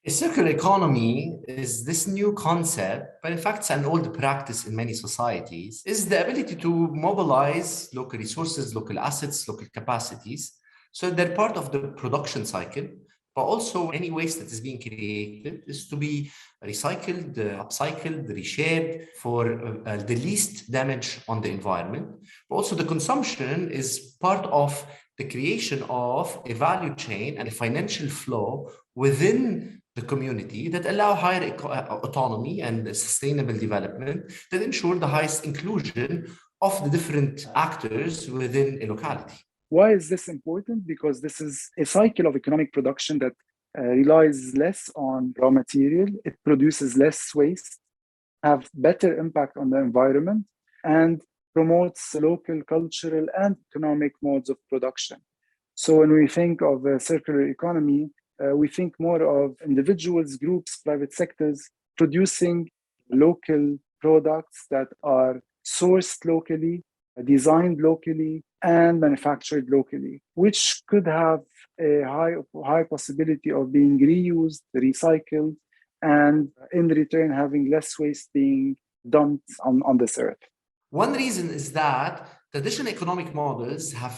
A circular economy is this new concept, but in fact, it's an old practice in many societies, is the ability to mobilize local resources, local assets, local capacities. So they're part of the production cycle, but also any waste that is being created is to be recycled, upcycled, reshared for the least damage on the environment. But also the consumption is part of the creation of a value chain and a financial flow within the community that allow higher autonomy and sustainable development that ensure the highest inclusion of the different actors within a locality. Why is this important? Because this is a cycle of economic production that relies less on raw material, it produces less waste, have better impact on the environment, and promotes local cultural and economic modes of production. So when we think of a circular economy, we think more of individuals, groups, private sectors producing local products that are sourced locally, designed locally, and manufactured locally, which could have a high possibility of being reused, recycled, and in return having less waste being dumped on this earth. One reason is that traditional economic models have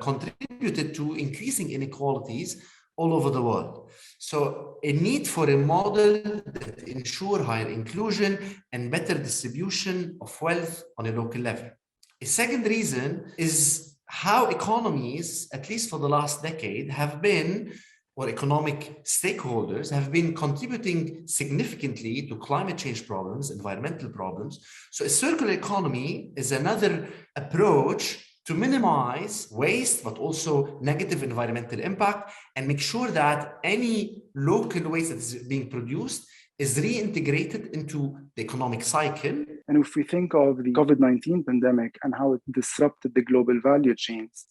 contributed to increasing inequalities all over the world. So a need for a model that ensure higher inclusion and better distribution of wealth on a local level. A second reason is how economies, at least for the last decade, have been, or economic stakeholders have been contributing significantly to climate change problems, environmental problems. So a circular economy is another approach to minimize waste, but also negative environmental impact, and make sure that any local waste that is being produced is reintegrated into the economic cycle. And if we think of the COVID-19 pandemic and how it disrupted the global value chains,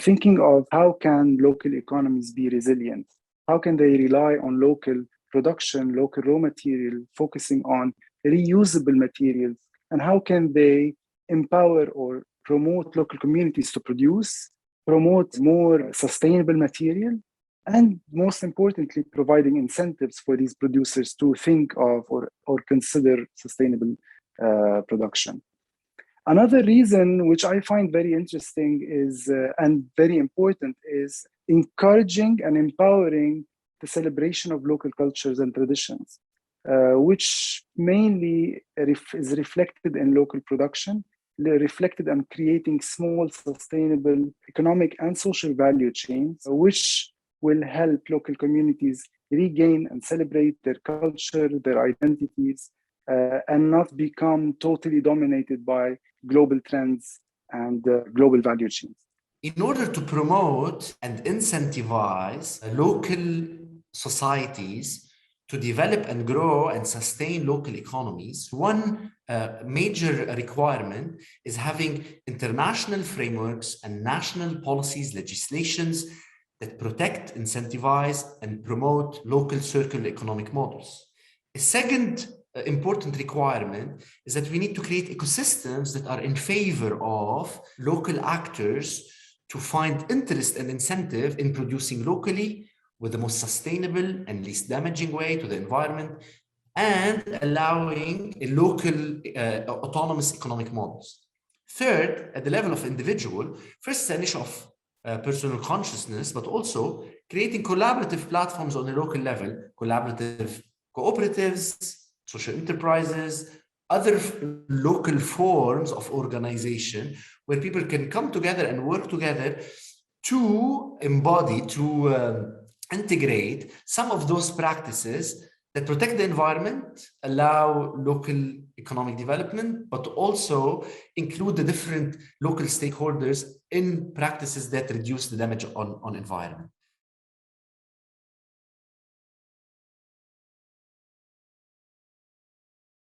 thinking of how can local economies be resilient? How can they rely on local production, local raw material, focusing on reusable materials? And how can they empower or promote local communities to produce, promote more sustainable material, and most importantly, providing incentives for these producers to think of or consider sustainable production. Another reason, which I find very interesting is and very important, is encouraging and empowering the celebration of local cultures and traditions, which mainly is reflected in local production, reflected on creating small, sustainable economic and social value chains, which will help local communities regain and celebrate their culture, their identities, and not become totally dominated by global trends and global value chains. In order to promote and incentivize local societies to develop and grow and sustain local economies, one major requirement is having international frameworks and national policies, legislations that protect, incentivize, and promote local circular economic models. A second important requirement is that we need to create ecosystems that are in favor of local actors to find interest and incentive in producing locally with the most sustainable and least damaging way to the environment, and allowing a local autonomous economic models. Third, at the level of individual, first, it's an issue of personal consciousness, but also creating collaborative platforms on a local level, collaborative cooperatives, social enterprises, other local forms of organization where people can come together and work together to embody, to integrate some of those practices that protect the environment, allow local economic development, but also include the different local stakeholders in practices that reduce the damage on environment.